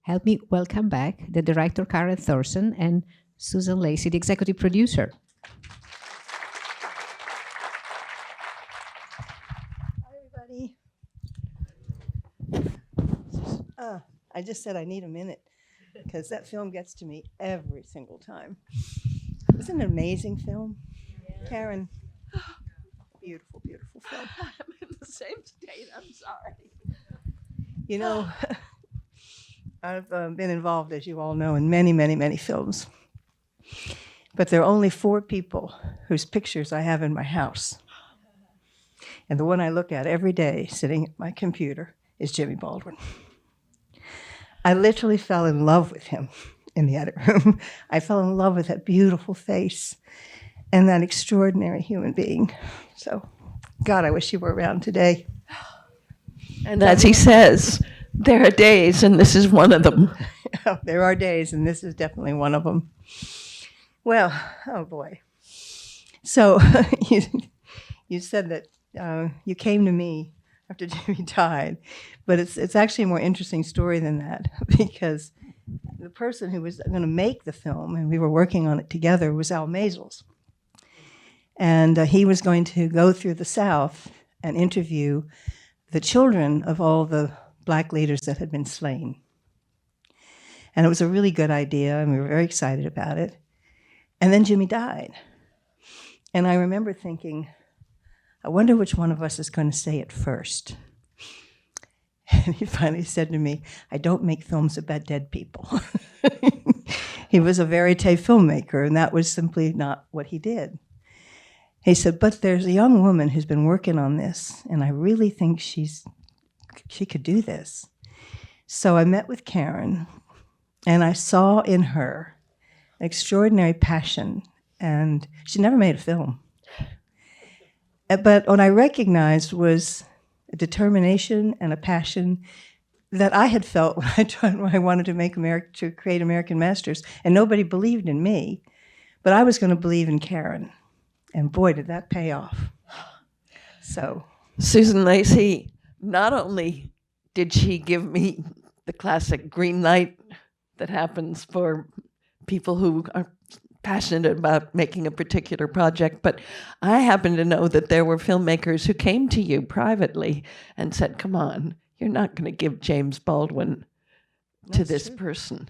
help me welcome back the director, Karen Thorsen, and Susan Lacy, the executive producer. Hi, everybody. I just said I need a minute because that film gets to me every single time. Isn't it an amazing film? Yeah. Karen, beautiful, beautiful film. I'm in the same state, I'm sorry. You know, I've been involved, as you all know, in many, many, many films. But there are only 4 people whose pictures I have in my house. And the one I look at every day sitting at my computer is Jimmy Baldwin. I literally fell in love with him in the edit room. I fell in love with that beautiful face and that extraordinary human being. So, God, I wish you were around today. And as he says, there are days, and this is one of them. There are days, and this is definitely one of them. Well, oh boy. So, you said that you came to me after Jimmy died, but it's actually a more interesting story than that, because the person who was going to make the film, and we were working on it together, was Al Maisels. And he was going to go through the South and interview the children of all the Black leaders that had been slain. And it was a really good idea, and we were very excited about it. And then Jimmy died. And I remember thinking, I wonder which one of us is going to say it first. And he finally said to me, I don't make films about dead people. He was a verite filmmaker, and that was simply not what he did. He said, but there's a young woman who's been working on this, and I really think she could do this. So I met with Karen, and I saw in her an extraordinary passion, and she never made a film. But what I recognized was a determination and a passion that I had felt when I wanted to create American Masters, and nobody believed in me, but I was going to believe in Karen, and boy, did that pay off. So, Susan Lacy, not only did she give me the classic green light that happens for people who are passionate about making a particular project, but I happen to know that there were filmmakers who came to you privately and said, come on, you're not going to give James Baldwin to this person.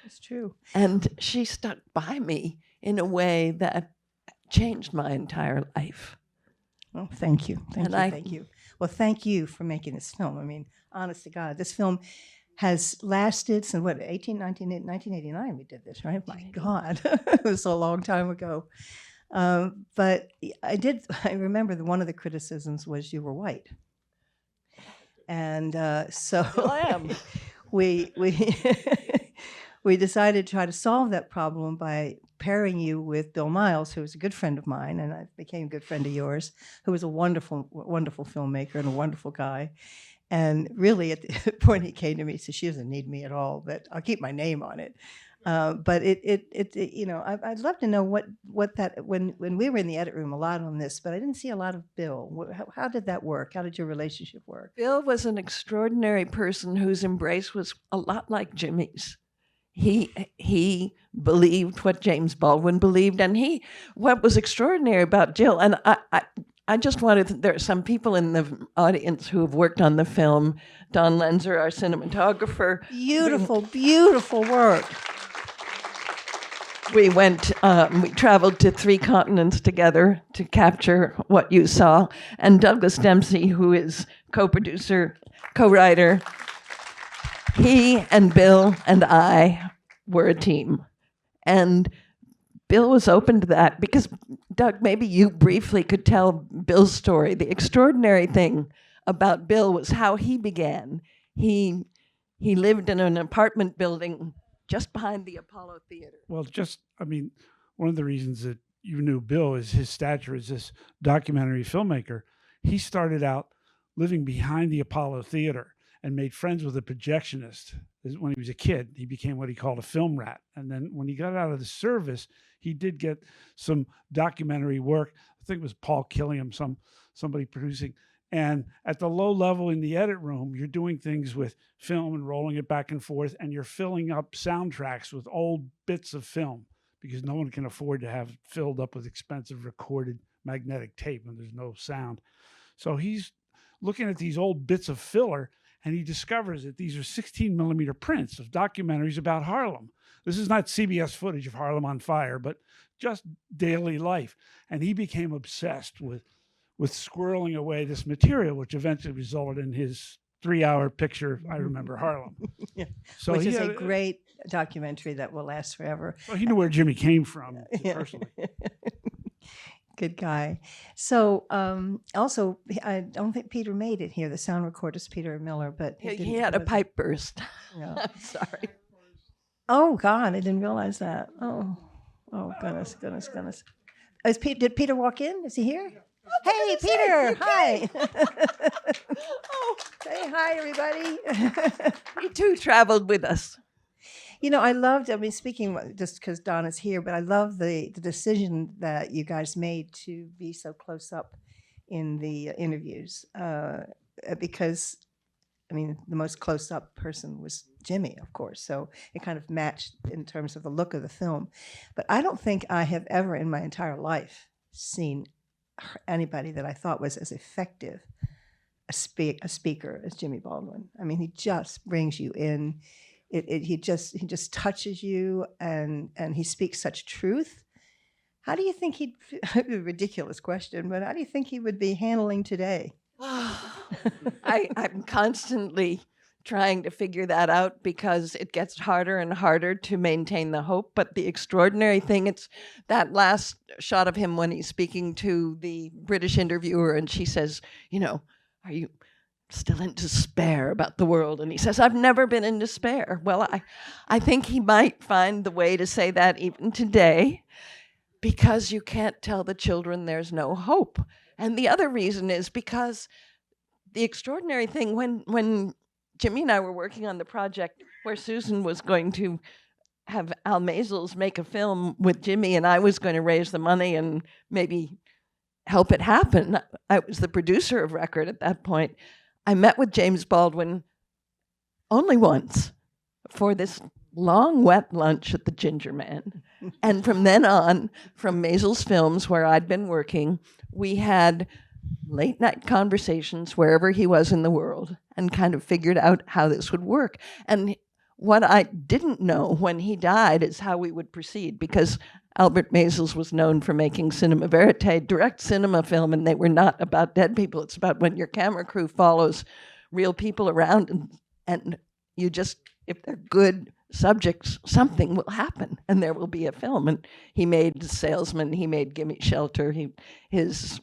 It's true. And she stuck by me in a way that changed my entire life. Well, thank you. Thank you. Well, thank you for making this film. I mean, honest to God, this film has lasted since, 1989 we did this, right? My God, it was a long time ago. But I remember that one of the criticisms was you were white. And so I am. we decided to try to solve that problem by pairing you with Bill Miles, who was a good friend of mine, and I became a good friend of yours, who was a wonderful, wonderful filmmaker and a wonderful guy. And really, at the point he came to me, he said, she doesn't need me at all, but I'll keep my name on it. But I'd love to know what that, when we were in the edit room a lot on this, but I didn't see a lot of Bill. How did that work? How did your relationship work? Bill was an extraordinary person whose embrace was a lot like Jimmy's. He believed what James Baldwin believed, and what was extraordinary about Jill, and I just wanted, there are some people in the audience who have worked on the film. Don Lenzer, our cinematographer. Beautiful, beautiful work. We traveled to 3 continents together to capture what you saw. And Douglas Dempsey, who is co-producer, co-writer, he and Bill and I were a team. And Bill was open to that because, Doug, maybe you briefly could tell Bill's story. The extraordinary thing about Bill was how he began. He lived in an apartment building just behind the Apollo Theater. Well, one of the reasons that you knew Bill is his stature as this documentary filmmaker. He started out living behind the Apollo Theater and made friends with a projectionist. When he was a kid, he became what he called a film rat. And then when he got out of the service, he did get some documentary work. I think it was Paul Killiam, somebody producing. And at the low level in the edit room, you're doing things with film and rolling it back and forth, and you're filling up soundtracks with old bits of film because no one can afford to have filled up with expensive recorded magnetic tape when there's no sound. So he's looking at these old bits of filler, and he discovers that these are 16 millimeter prints of documentaries about Harlem. This is not CBS footage of Harlem on fire, but just daily life. And he became obsessed with squirreling away this material, which eventually resulted in his 3-hour picture, I Remember Harlem. Yeah. So Which is had, a great documentary that will last forever. well, he knew where Jimmy came from Yeah. personally. Good guy. So also, I don't think Peter made it here. The sound recordist, Peter Miller, but He had a pipe burst. Yeah. I'm sorry. Oh God, I didn't realize that. Oh goodness. Did Peter walk in? Is he here? Hey, Peter! Hi. Oh, say hi, everybody. He too traveled with us. You know, speaking just because Don is here, but I love the decision that you guys made to be so close up in the interviews because, I mean, the most close up person was Jimmy, of course. So it kind of matched in terms of the look of the film. But I don't think I have ever in my entire life seen anybody that I thought was as effective a speaker as Jimmy Baldwin. I mean, he just brings you in. He just touches you, and he speaks such truth. How do you think he'd? A ridiculous question, but how do you think he would be handling today? I'm constantly trying to figure that out because it gets harder and harder to maintain the hope. But the extraordinary thing, it's that last shot of him when he's speaking to the British interviewer, and she says, you know, are you still in despair about the world? And he says, I've never been in despair. Well, I think he might find the way to say that even today, because you can't tell the children there's no hope. And the other reason is because the extraordinary thing, when Jimmy and I were working on the project where Susan was going to have Al Maisels make a film with Jimmy, and I was going to raise the money and maybe help it happen. I was the producer of record at that point. I met with James Baldwin only once for this long, wet lunch at the Ginger Man. And from then on, from Maisels Films, where I'd been working, we had late night conversations wherever he was in the world and kind of figured out how this would work. And what I didn't know when he died is how we would proceed, because Albert Maisels was known for making cinema verite, direct cinema film, and they were not about dead people. It's about when your camera crew follows real people around, and you just, if they're good subjects, something will happen, and there will be a film. And he made The Salesman, he made Gimme Shelter, his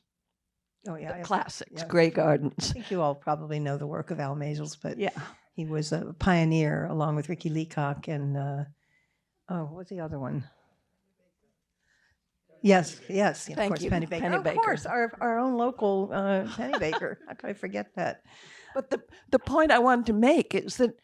classics, Grey Gardens. I think you all probably know the work of Al Maisels, but Yeah. he was a pioneer along with Ricky Leacock and, what's the other one? Yes, of Thank course, you, Penny Baker. Penny Of Baker. course, our own local Penny Baker. How could I forget that? But the point I wanted to make is that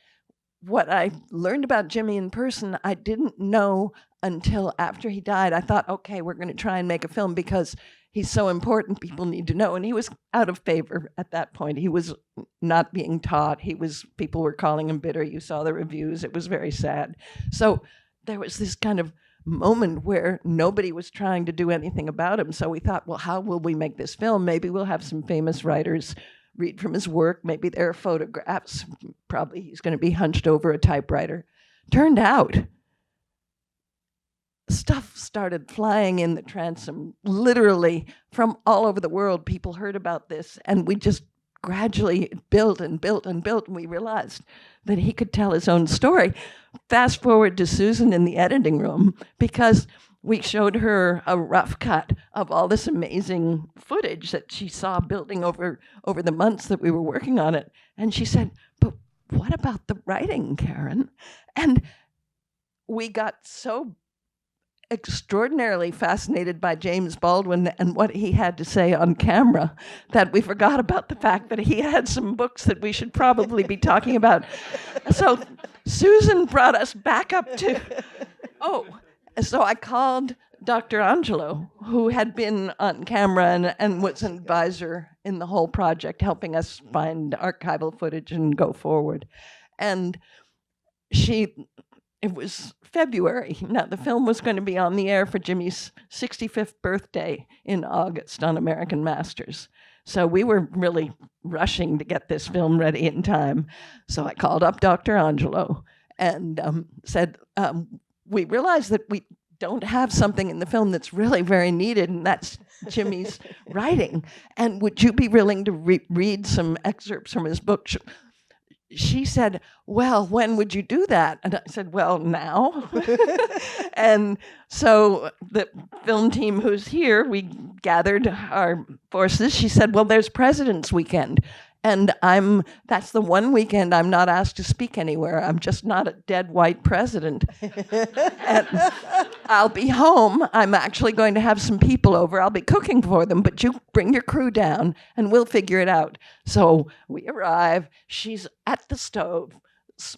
what I learned about Jimmy in person, I didn't know until after he died. I thought, okay, we're going to try and make a film because he's so important, people need to know. And he was out of favor at that point. He was not being taught. People were calling him bitter. You saw the reviews. It was very sad. So there was this kind of moment where nobody was trying to do anything about him. So we thought, well, how will we make this film? Maybe we'll have some famous writers read from his work. Maybe there are photographs. Probably he's going to be hunched over a typewriter. Turned out, stuff started flying in the transom, literally from all over the world. People heard about this, and we just gradually built and built and built, and we realized that he could tell his own story. Fast forward to Susan in the editing room, because we showed her a rough cut of all this amazing footage that she saw building over the months that we were working on it. And she said, but what about the writing, Karen? And we got so extraordinarily fascinated by James Baldwin and what he had to say on camera that we forgot about the fact that he had some books that we should probably be talking about. So Susan brought us back up to, so I called Dr. Angelo, who had been on camera and was an advisor in the whole project, helping us find archival footage and go forward. And it was February. Now, the film was going to be on the air for Jimmy's 65th birthday in August on American Masters. So we were really rushing to get this film ready in time. So I called up Dr. Angelo and said, we realized that we don't have something in the film that's really very needed, and that's Jimmy's writing. And would you be willing to read some excerpts from his book? She said, well, when would you do that? And I said, well, now. And so the film team who's here, we gathered our forces. She said, well, there's President's Weekend. And that's the one weekend I'm not asked to speak anywhere. I'm just not a dead white president. And I'll be home. I'm actually going to have some people over. I'll be cooking for them, but you bring your crew down and we'll figure it out. So we arrive. She's at the stove,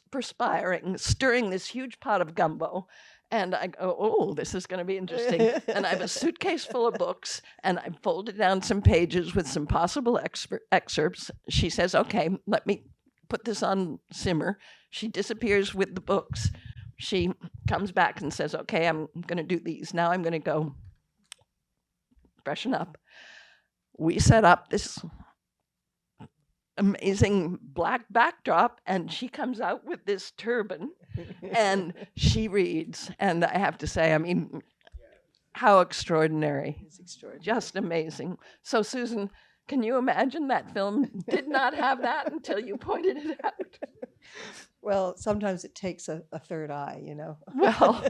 perspiring, stirring this huge pot of gumbo. And I go, oh, this is going to be interesting. And I have a suitcase full of books, and I folded down some pages with some possible excerpts. She says, okay, let me put this on simmer. She disappears with the books. She comes back and says, okay, I'm going to do these. Now I'm going to go freshen up. We set up this amazing black backdrop, and she comes out with this turban and she reads. And I have to say, I mean, how extraordinary. It's extraordinary. Just amazing. So Susan, can you imagine that film did not have that until you pointed it out? Well, sometimes it takes a third eye, you know. Well,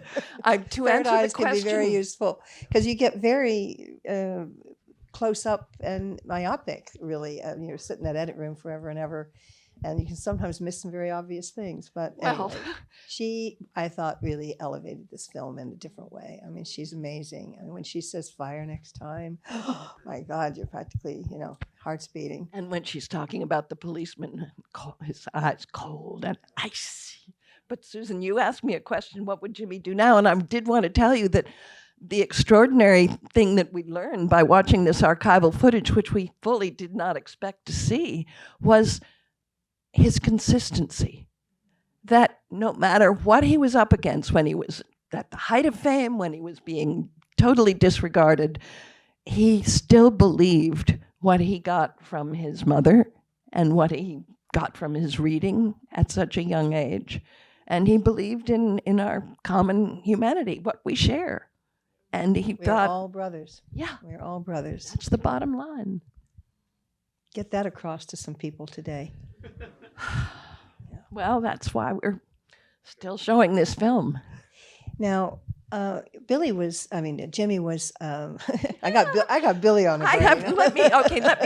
to third answer eyes the can be question, very useful because you get very close up and myopic, really. You're sitting in that edit room forever and ever, and you can sometimes miss some very obvious things. But well, anyway, she, I thought, really elevated this film in a different way. I mean, she's amazing. And when she says fire next time, oh my God, you're practically, you know, heart's beating. and when she's talking about the policeman, his eyes cold and icy. But Susan, you asked me a question, what would Jimmy do now? And I did want to tell you that the extraordinary thing that we learned by watching this archival footage, which we fully did not expect to see, was his consistency. That no matter what he was up against, when he was at the height of fame, when he was being totally disregarded, he still believed what he got from his mother and what he got from his reading at such a young age. And he believed in our common humanity, what we share. And he We're thought, all brothers. yeah, We're all brothers. that's the bottom line. Get that across to some people today. Well, that's why we're still showing this film. Now, Jimmy was, I got Billy on the brain. Let me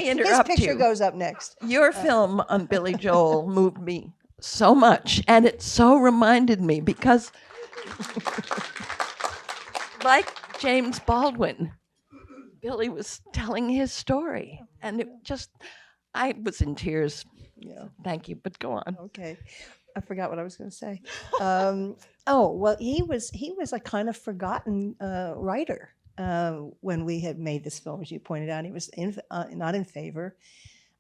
His interrupt picture you. goes up next. Your film on Billy Joel moved me so much, and it so reminded me because, like James Baldwin, Billy was telling his story, and it just, I was in tears. Yeah. Thank you, but go on. Okay. I forgot what I was going to say. Oh, well, he was a kind of forgotten writer when we had made this film, as you pointed out. He was not in favor.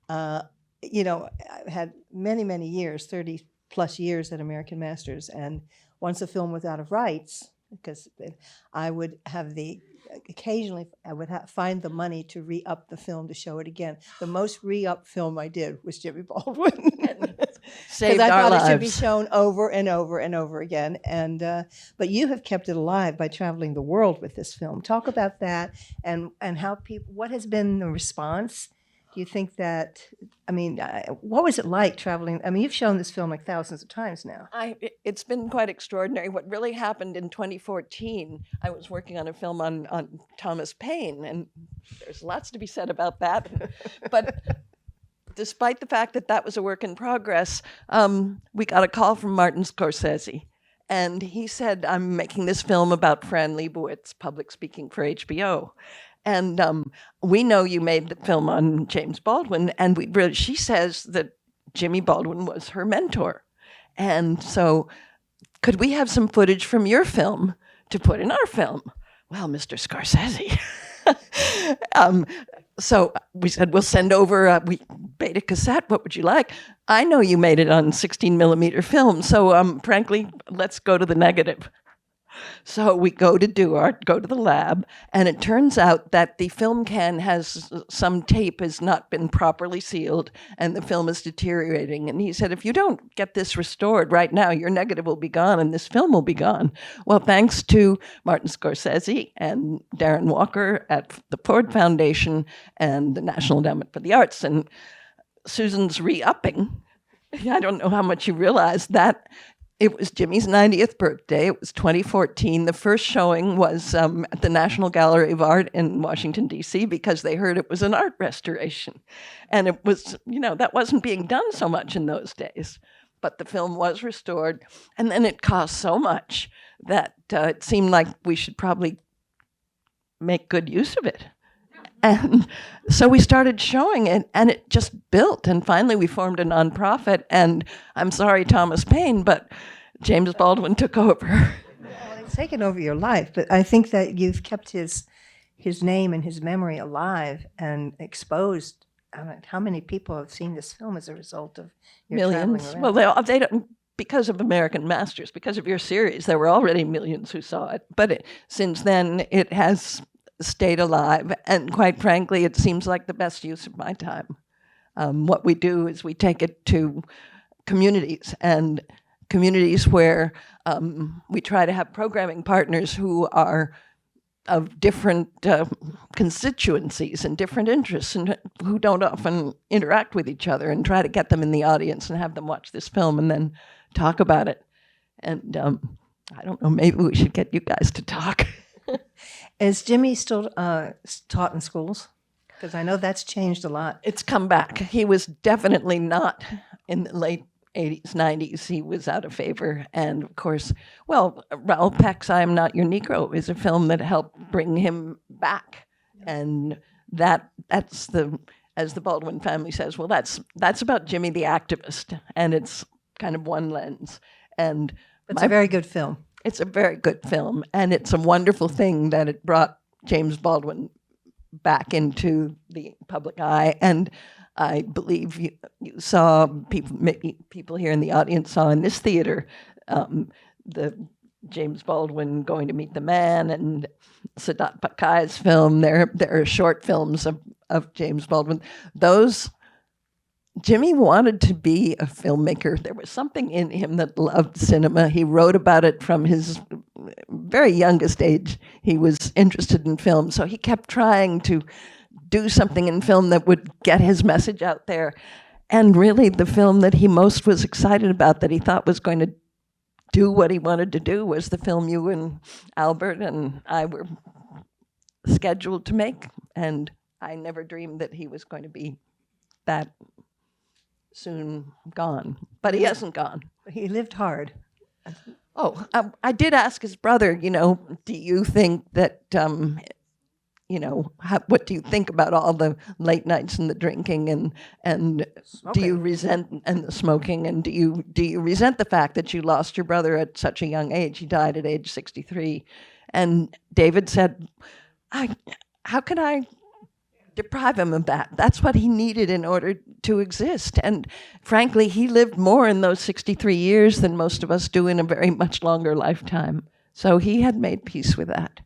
You know, I had many, many years, 30 plus years at American Masters, and once a film was out of rights, because I would have occasionally I would find the money to re-up the film to show it again. The most re-up film I did was Jimmy Baldwin. Saved Because I our thought it should be lives. shown over and over and over again. And but you have kept it alive by traveling the world with this film. Talk about that and how people. What has been the response? Do you think that? I mean, what was it like traveling? I mean, you've shown this film like thousands of times now. It's been quite extraordinary. What really happened in 2014, I was working on a film on Thomas Paine, and there's lots to be said about that. But despite the fact that that was a work in progress, we got a call from Martin Scorsese. And he said, I'm making this film about Fran Lebowitz, public speaking for HBO. And we know you made the film on James Baldwin, and she says that Jimmy Baldwin was her mentor. And so could we have some footage from your film to put in our film? well, Mr. Scorsese. So we said, we'll send over we beta cassette. What would you like? I know you made it on 16 millimeter film. So frankly, let's go to the negative. So we go to go to the lab, and it turns out that the film can has some tape has not been properly sealed, and the film is deteriorating. And he said, if you don't get this restored right now, your negative will be gone, and this film will be gone. Well, thanks to Martin Scorsese and Darren Walker at the Ford Foundation and the National Endowment for the Arts, and Susan's re-upping. I don't know how much you realize that. It was Jimmy's 90th birthday. It was 2014. The first showing was at the National Gallery of Art in Washington, D.C., because they heard it was an art restoration. And it was, that wasn't being done so much in those days. But the film was restored. And then it cost so much that it seemed like we should probably make good use of it. And so we started showing it, and it just built. And finally, we formed a nonprofit. And I'm sorry, Thomas Paine, but James Baldwin took over. Well, it's taken over your life, but I think that you've kept his name and his memory alive and exposed. How many people have seen this film as a result of your Millions. traveling around? Well, they don't. Because of American Masters, because of your series, there were already millions who saw it. But since then, it has stayed alive, and quite frankly, it seems like the best use of my time. What we do is we take it to communities, and communities where we try to have programming partners who are of different constituencies and different interests, and who don't often interact with each other, and try to get them in the audience and have them watch this film and then talk about it. And I don't know, maybe we should get you guys to talk. Is Jimmy still taught in schools? Because I know that's changed a lot. It's come back. He was definitely not in the late 80s, 90s. He was out of favor. And of course, well, Raoul Peck's I Am Not Your Negro is a film that helped bring him back. And that's as the Baldwin family says, well, that's about Jimmy the activist. And it's kind of one lens. And it's a very good film. It's a very good film, and it's a wonderful thing that it brought James Baldwin back into the public eye. And I believe you saw maybe people here in the audience saw in this theater the James Baldwin Going to Meet the Man and Sadat Pakai's film. There are short films of James Baldwin. Those Jimmy wanted to be a filmmaker. There was something in him that loved cinema. He wrote about it from his very youngest age. He was interested in film, so he kept trying to do something in film that would get his message out there. And really, the film that he most was excited about, that he thought was going to do what he wanted to do, was the film you and Albert and I were scheduled to make. And I never dreamed that he was going to be that soon gone, but he hasn't gone. He lived hard. Oh, I did ask his brother, do you think that, what do you think about all the late nights and the drinking and do you resent, and the smoking, and do you resent the fact that you lost your brother at such a young age? He died at age 63. And David said, how can I deprive him of that? That's what he needed in order to exist. And frankly, he lived more in those 63 years than most of us do in a very much longer lifetime. So he had made peace with that.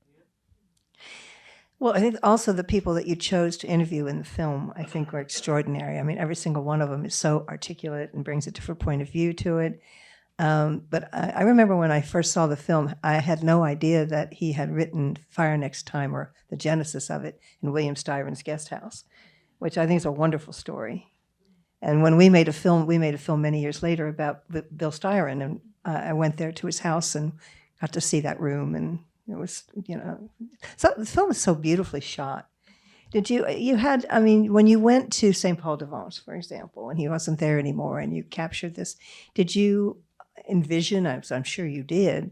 Well, I think also the people that you chose to interview in the film, I think, are extraordinary. I mean, every single one of them is so articulate and brings a different point of view to it. But I remember when I first saw the film, I had no idea that he had written Fire Next Time, or the genesis of it, in William Styron's guest house, which I think is a wonderful story. And when we made a film many years later about Bill Styron, and I went there to his house and got to see that room, and it was, so the film is so beautifully shot. Did when you went to St. Paul de Vence, for example, when he wasn't there anymore, and you captured this, did you envision, I'm sure you did,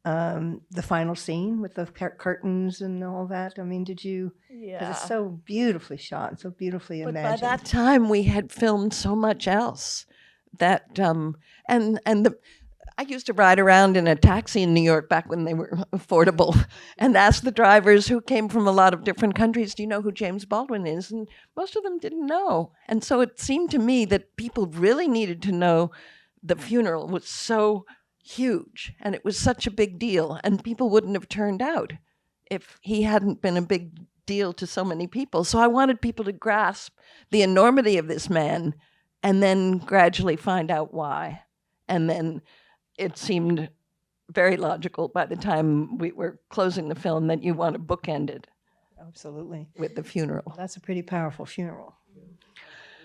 the final scene with the curtains and all that? I mean, did you? Yeah. Because it's so beautifully shot and so beautifully imagined. By that time, we had filmed so much else that, I used to ride around in a taxi in New York back when they were affordable and ask the drivers who came from a lot of different countries, do you know who James Baldwin is? And most of them didn't know. And so it seemed to me that people really needed to know the funeral was so huge and it was such a big deal, and people wouldn't have turned out if he hadn't been a big deal to so many people. So I wanted people to grasp the enormity of this man and then gradually find out why. And then it seemed very logical by the time we were closing the film that you want to bookend it Absolutely. with the funeral. That's a pretty powerful funeral.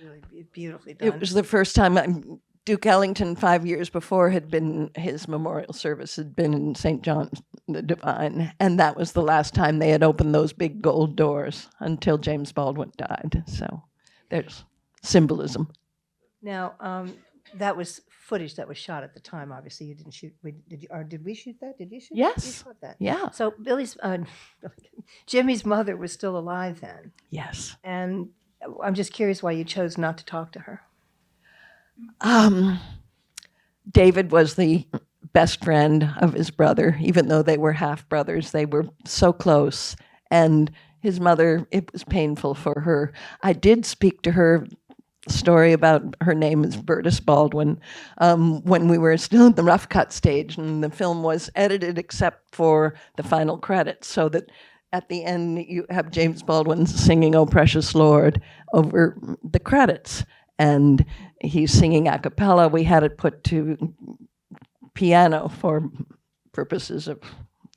Really beautifully done. It was the first time Duke Ellington 5 years before had been, his memorial service had been in St. John the Divine, and that was the last time they had opened those big gold doors until James Baldwin died. So there's symbolism. Now, that was footage that was shot at the time. Obviously, you didn't shoot. Did we shoot that? Did you shoot? Yes. You shot that. Yeah. So Jimmy's mother was still alive then, Yes. and I'm just curious why you chose not to talk to her. David was the best friend of his brother, even though they were half brothers. They were so close, and his mother, it was painful for her. I did speak to her. Story about her name is Bertus Baldwin, when we were still in the rough cut stage, and the film was edited except for the final credits, so that at the end you have James Baldwin singing "Oh Precious Lord" over the credits, and he's singing a cappella. We had it put to piano for purposes of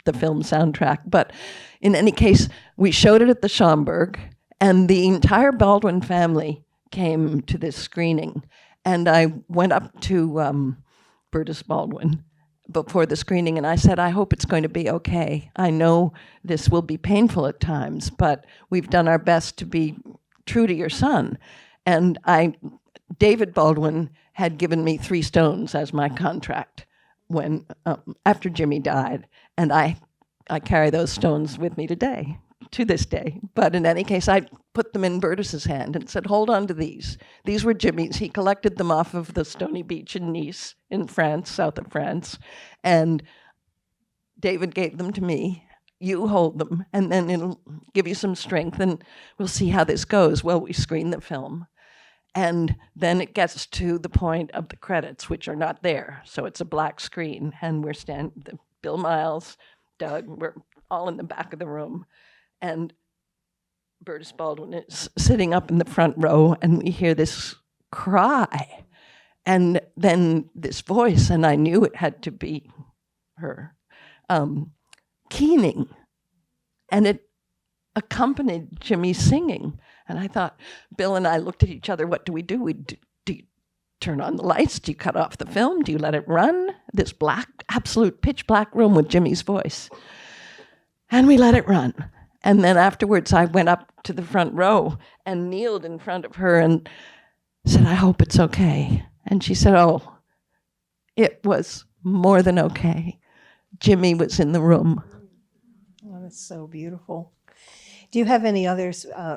the film soundtrack, but in any case, we showed it at the Schomburg, and the entire Baldwin family came to this screening, and I went up to Bertus Baldwin before the screening, and I said, I hope it's going to be okay. I know this will be painful at times, but we've done our best to be true to your son. And David Baldwin had given me 3 stones as my contract when after Jimmy died, and I carry those stones with me today. To this day. But in any case, I put them in Bertus's hand and said, hold on to these. These were Jimmy's. He collected them off of the stony beach in Nice, in France, south of France. And David gave them to me. You hold them, and then it'll give you some strength, and we'll see how this goes. Well, we screen the film. And then it gets to the point of the credits, which are not there. So it's a black screen, and we're Bill Miles, Doug, we're all in the back of the room. And Bertus Baldwin is sitting up in the front row, and we hear this cry, and then this voice, and I knew it had to be her, keening, and it accompanied Jimmy singing. And I thought, Bill and I looked at each other, what do? Do you turn on the lights? Do you cut off the film? Do you let it run? This black, absolute pitch black room with Jimmy's voice. And we let it run. And then afterwards, I went up to the front row and kneeled in front of her and said, I hope it's okay. And she said, oh, it was more than okay. Jimmy was in the room. Oh, that's so beautiful. Do you have any other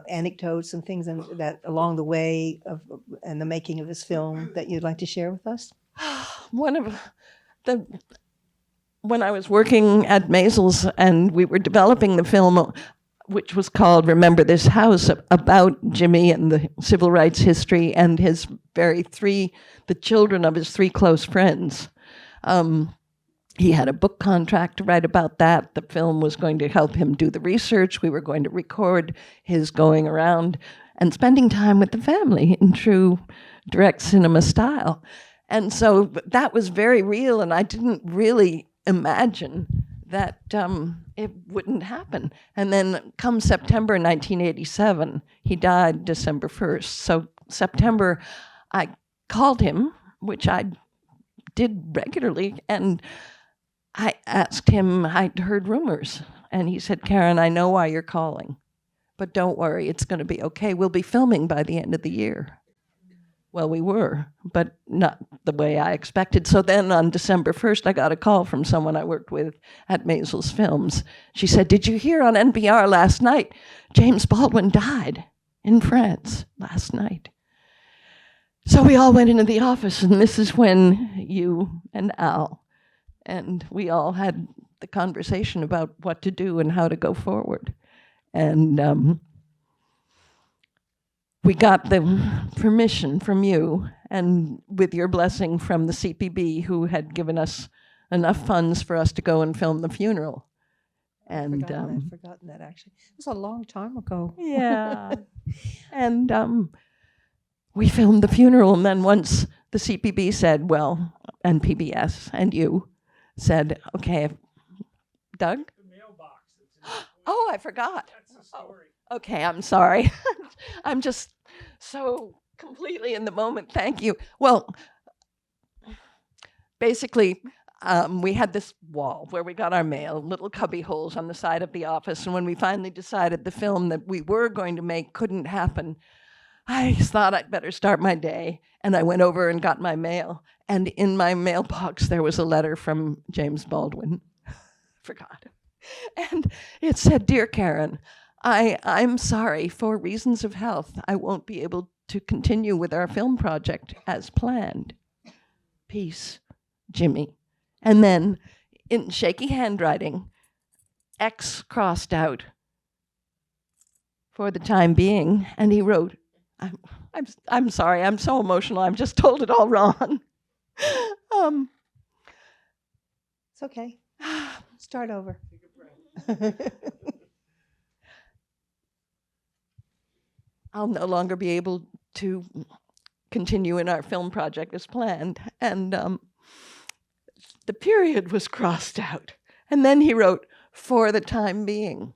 anecdotes and things that along the way and the making of this film that you'd like to share with us? When I was working at Maisels and we were developing the film, which was called Remember This House, about Jimmy and the civil rights history and the children of his 3 close friends. He had a book contract to write about that. The film was going to help him do the research. We were going to record his going around and spending time with the family in true direct cinema style. And so that was very real, and I didn't really imagine that it wouldn't happen. And then come September 1987, he died December 1st. So September, I called him, which I did regularly, and I asked him, I'd heard rumors, and he said, Karen, I know why you're calling, but don't worry, it's going to be okay. We'll be filming by the end of the year. Well, we were, but not the way I expected. So then on December 1st, I got a call from someone I worked with at Maisels Films. She said, did you hear on NPR last night, James Baldwin died in France last night? So we all went into the office, and this is when you and Al and we all had the conversation about what to do and how to go forward. And we got the permission from you, and with your blessing from the CPB, who had given us enough funds for us to go and film the funeral. And I'd forgotten that, actually. It was a long time ago. yeah. And we filmed the funeral, and then once the CPB said, well, and PBS and you said, okay, Doug? The mailbox. Oh, I forgot. That's the story. Okay, I'm sorry. I'm just so completely in the moment. Thank you. Well, basically, we had this wall where we got our mail, little cubby holes on the side of the office. And when we finally decided the film that we were going to make couldn't happen, I thought I'd better start my day. And I went over and got my mail. And in my mailbox, there was a letter from James Baldwin. Forgot. And it said, "Dear Karen, I'm sorry, for reasons of health, I won't be able to continue with our film project as planned. Peace, Jimmy." And then, in shaky handwriting, X crossed out for the time being, and he wrote, I'm sorry, I'm so emotional, I've just told it all wrong. It's okay. Start over. I'll no longer be able to continue in our film project as planned. And the period was crossed out. And then he wrote, "for the time being."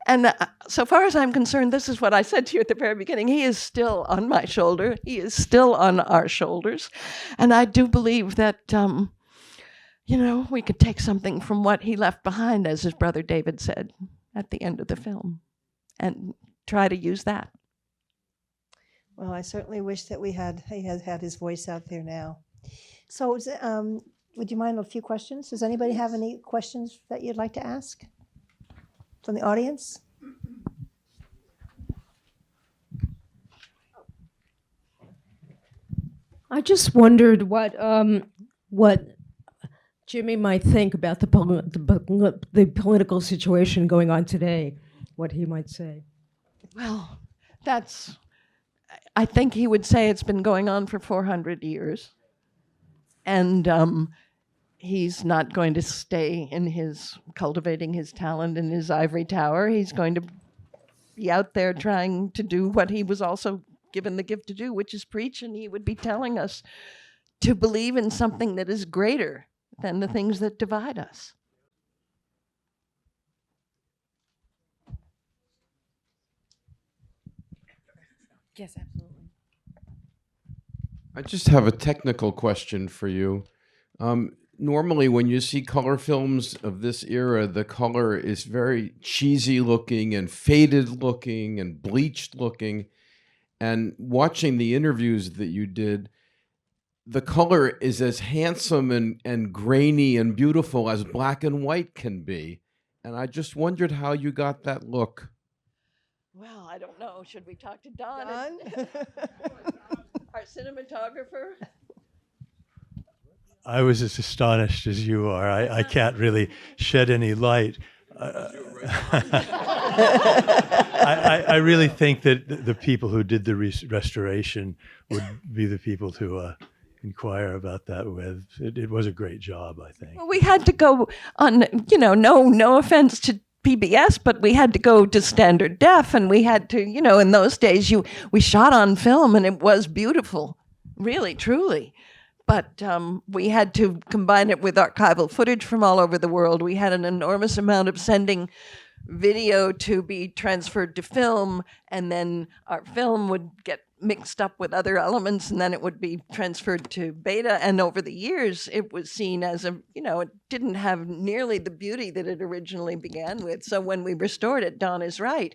And so far as I'm concerned, this is what I said to you at the very beginning. He is still on my shoulder. He is still on our shoulders. And I do believe that, we could take something from what he left behind, as his brother David said at the end of the film, and try to use that. Well, I certainly wish that he had had his voice out there now. So would you mind a few questions? Does anybody have any questions that you'd like to ask from the audience? I just wondered what Jimmy might think about the political situation going on today, what he might say. Well, I think he would say it's been going on for 400 years. And he's not going to stay in cultivating his talent in his ivory tower. He's going to be out there trying to do what he was also given the gift to do, which is preach. And he would be telling us to believe in something that is greater than the things that divide us. Yes, absolutely. I just have a technical question for you. Normally, when you see color films of this era, the color is very cheesy looking and faded looking and bleached looking. And watching the interviews that you did, the color is as handsome and grainy and beautiful as black and white can be. And I just wondered how you got that look. Well, I don't know. Should we talk to Don? Don? Our cinematographer? I was as astonished as you are. I can't really shed any light. I really think that the people who did the restoration would be the people to inquire about that with. It was a great job, I think. Well, we had to go on, no offense to PBS, but we had to go to standard def, and we had to, in those days, we shot on film, and it was beautiful, really, truly. But we had to combine it with archival footage from all over the world. We had an enormous amount of sending video to be transferred to film, and then our film would get mixed up with other elements, and then it would be transferred to beta. And over the years, it was seen as it didn't have nearly the beauty that it originally began with. So when we restored it, Don is right,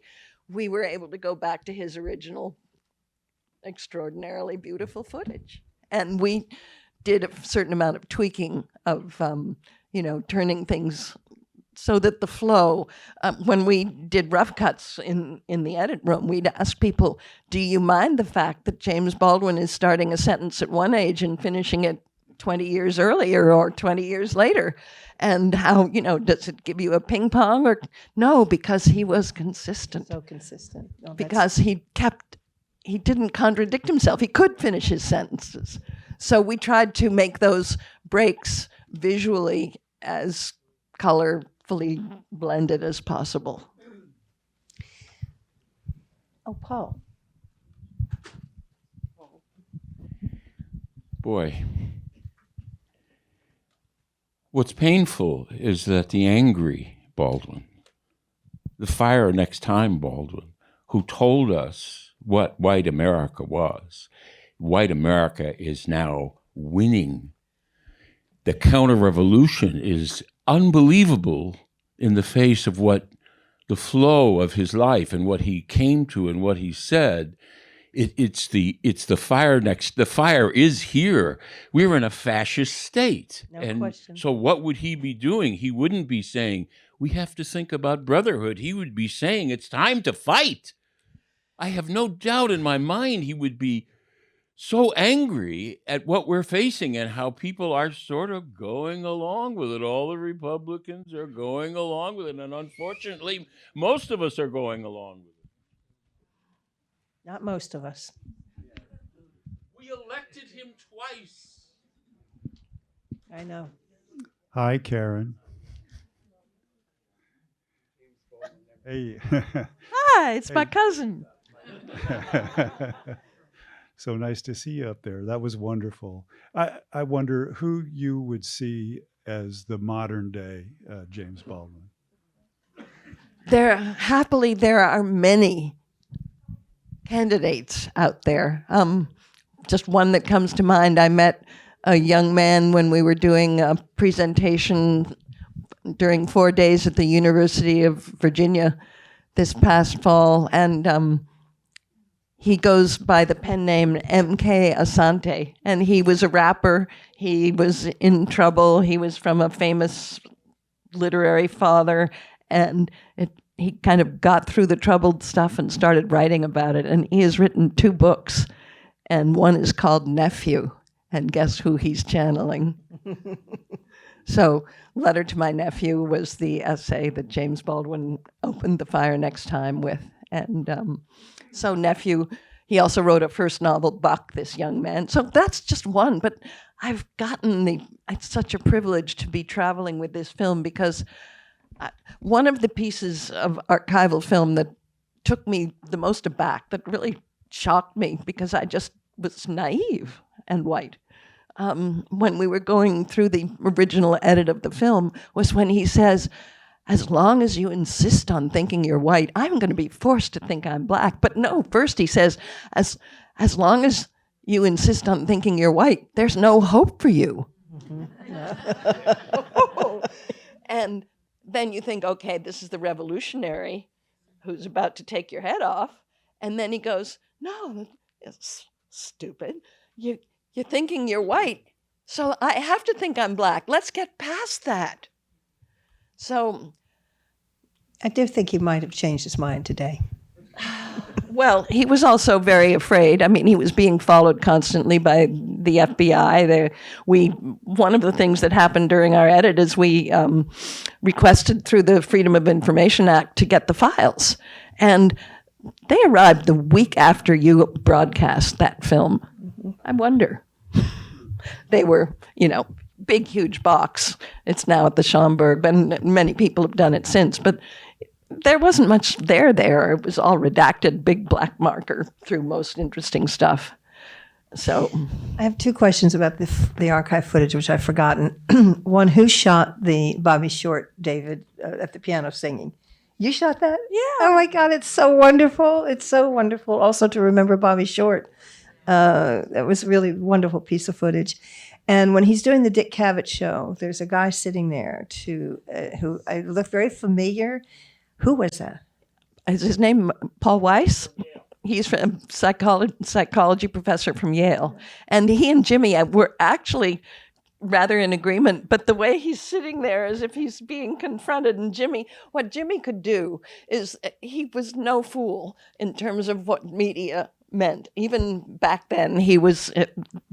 we were able to go back to his original extraordinarily beautiful footage. And we did a certain amount of tweaking of, turning things so that the flow, when we did rough cuts in the edit room, we'd ask people, do you mind the fact that James Baldwin is starting a sentence at one age and finishing it 20 years earlier or 20 years later. And how, does it give you a ping pong or no, because he was consistent. So consistent. Oh, that's- Because he didn't contradict himself. He could finish his sentences. So we tried to make those breaks visually as colorfully blended as possible. Oh, Paul. Boy, what's painful is that the angry Baldwin, the fire next time Baldwin, who told us what white America was, white America is now winning. The counter-revolution is unbelievable in the face of what the flow of his life and what he came to and what he said. It's the fire next. The fire is here. We're in a fascist state, No question. So what would he be doing? He wouldn't be saying we have to think about brotherhood. He would be saying it's time to fight. I have no doubt in my mind he would be so angry at what we're facing and how people are sort of going along with it. All the Republicans are going along with it, and unfortunately, most of us are going along with it. Not most of us. We elected him twice. I know. Hi, Karen. Hey. Hi, it's my cousin. So nice to see you up there. That was wonderful. I wonder who you would see as the modern day James Baldwin. There are many candidates out there. Just one that comes to mind, I met a young man when we were doing a presentation during 4 days at the University of Virginia this past fall, and he goes by the pen name M.K. Asante, and he was a rapper. He was in trouble. He was from a famous literary father, and he kind of got through the troubled stuff and started writing about it. And he has written 2 books, and one is called Nephew, and guess who he's channeling? So, Letter to My Nephew was the essay that James Baldwin opened the fire next time with. And so Nephew, he also wrote a first novel, Buck, this young man. So that's just one, but I've it's such a privilege to be traveling with this film because one of the pieces of archival film that took me the most aback, that really shocked me because I just was naive and white, when we were going through the original edit of the film, was when he says, as long as you insist on thinking you're white, I'm going to be forced to think I'm black. But no, first he says, as long as you insist on thinking you're white, there's no hope for you. And then you think, okay, this is the revolutionary who's about to take your head off. And then he goes, no, it's stupid. You're thinking you're white, so I have to think I'm black. Let's get past that. So I do think he might have changed his mind today. Well, he was also very afraid. I mean, he was being followed constantly by the FBI. One of the things that happened during our edit is we requested through the Freedom of Information Act to get the files. And they arrived the week after you broadcast that film. I wonder. They were, big, huge box. It's now at the Schomburg, and many people have done it since. But there wasn't much there. It was all redacted, big black marker through most interesting stuff. So I have 2 questions about the archive footage, which I've forgotten. One, who shot the Bobby Short, David, at the piano singing? You shot that? Yeah. Oh my God, it's so wonderful. It's so wonderful also to remember Bobby Short. That was a really wonderful piece of footage. And when he's doing the Dick Cavett show, there's a guy sitting there who I looked very familiar. Who was that? Is his name Paul Weiss? He's a psychology professor from Yale. And he and Jimmy were actually rather in agreement, but the way he's sitting there as if he's being confronted, and what Jimmy could do is he was no fool in terms of what media meant. Even back then, he was,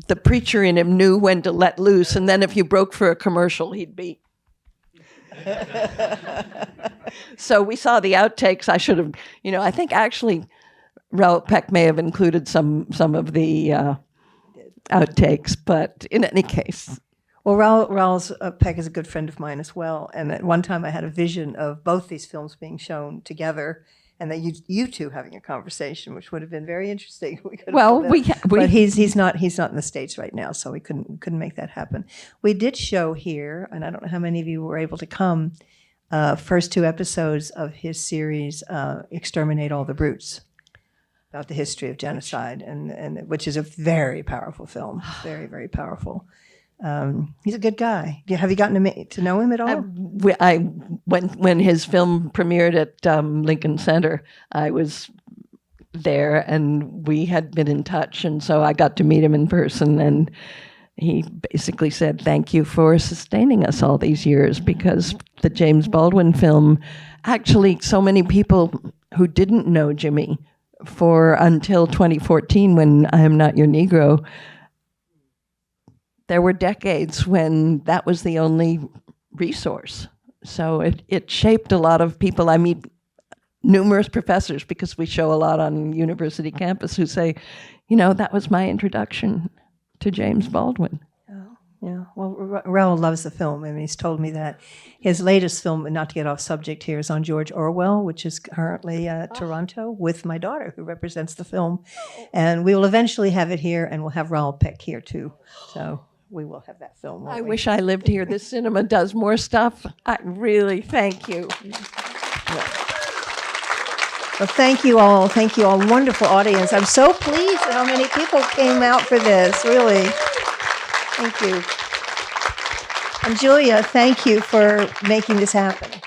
the preacher in him knew when to let loose, and then if you broke for a commercial, he'd be. So we saw the outtakes. I should have, I think actually Raoul Peck may have included some of the outtakes, but in any case. Well, Raoul Peck is a good friend of mine as well, and at one time I had a vision of both these films being shown together, and that you two having a conversation, which would have been very interesting. But he's not in the States right now, so we couldn't make that happen. We did show here, and I don't know how many of you were able to come. First 2 episodes of his series, "Exterminate All the Brutes," about the history of genocide, and which is a very powerful film, very, very powerful. He's a good guy. Have you gotten to know him at all? When his film premiered at Lincoln Center, I was there, and we had been in touch, and so I got to meet him in person, and he basically said, "Thank you for sustaining us all these years," because the James Baldwin film, actually, so many people who didn't know Jimmy until 2014, when I Am Not Your Negro. There were decades when that was the only resource. So it shaped a lot of people. I meet numerous professors, because we show a lot on university campus, who say, that was my introduction to James Baldwin. Yeah, well, Raoul loves the film. I mean, he's told me that. His latest film, and not to get off subject here, is on George Orwell, which is currently at Toronto with my daughter, who represents the film. And we will eventually have it here, and we'll have Raoul Peck here too. So we will have that film. I wish I lived here. This cinema does more stuff. I really thank you. Well, thank you all. Thank you all. Wonderful audience. I'm so pleased at how many people came out for this, really. Thank you. And Julia, thank you for making this happen.